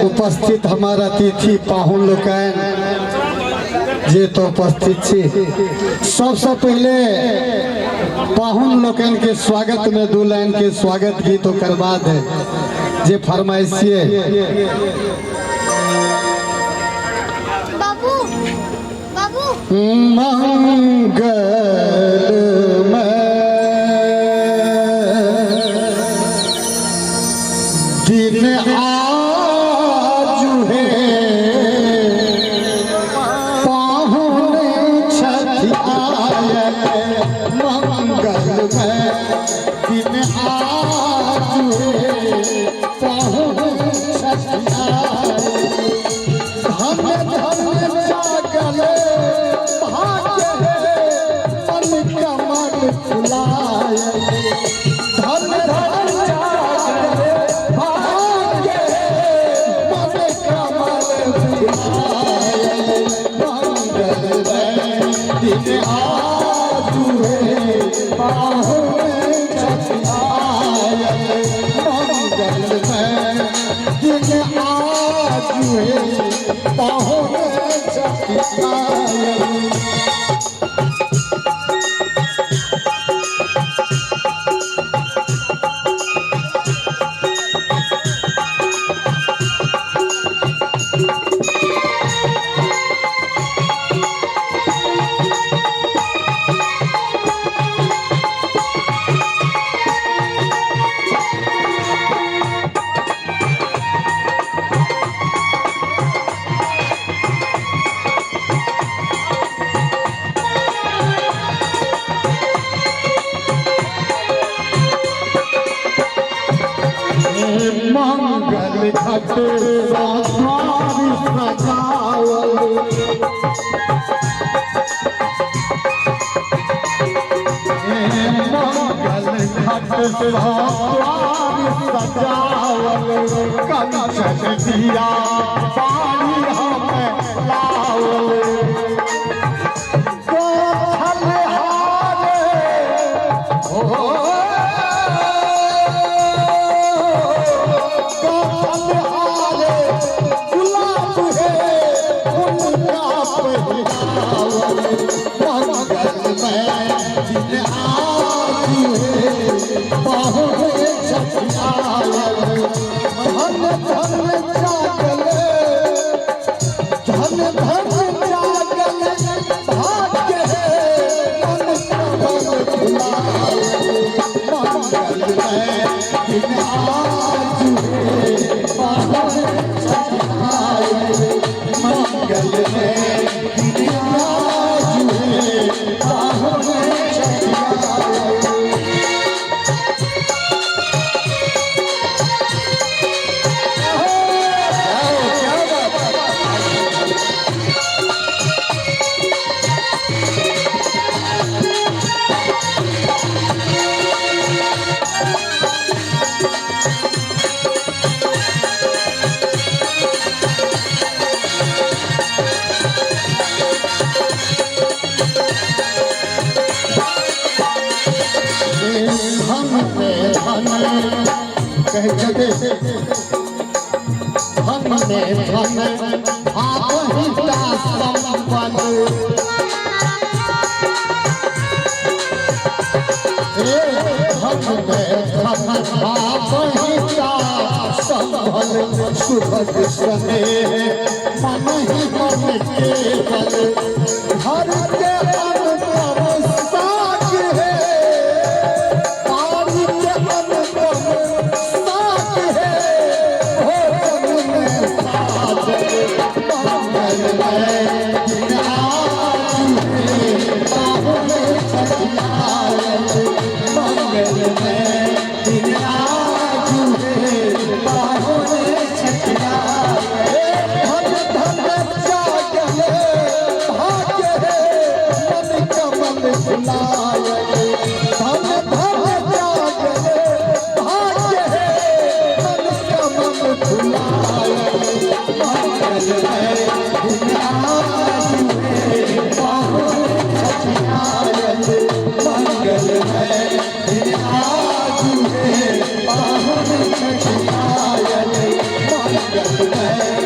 उपस्थित हमारा अतिथि पाहुन लोकन जे तो उपस्थित छी सबसे पहले पाहुन लोकन के स्वागत में दो लाइन के स्वागत गीत ओकर बाद जे फरमाइशिए बाबू बाबू मंगल दिन आज है पाहुन छठ आए मंगल में दिन आज है पाहुन छठ आए धन धन जागल भाग्य मन कमल फुलाए धन धन जागल भाग्य मन कमल फुलाए मंगल दिन आज है पाहुन छठ आए मंगल दिन आज है पाहुन छठ आए। मंगल घट सारी सजावल मंगल घट सारी सजावल कंचन दिया पानी हमें लावल कह जगे धन में धन आप ही का संपद धन में धन आप ही का संपद सुभग सने मन ही मन केवल घर के अनुपम साज है मैं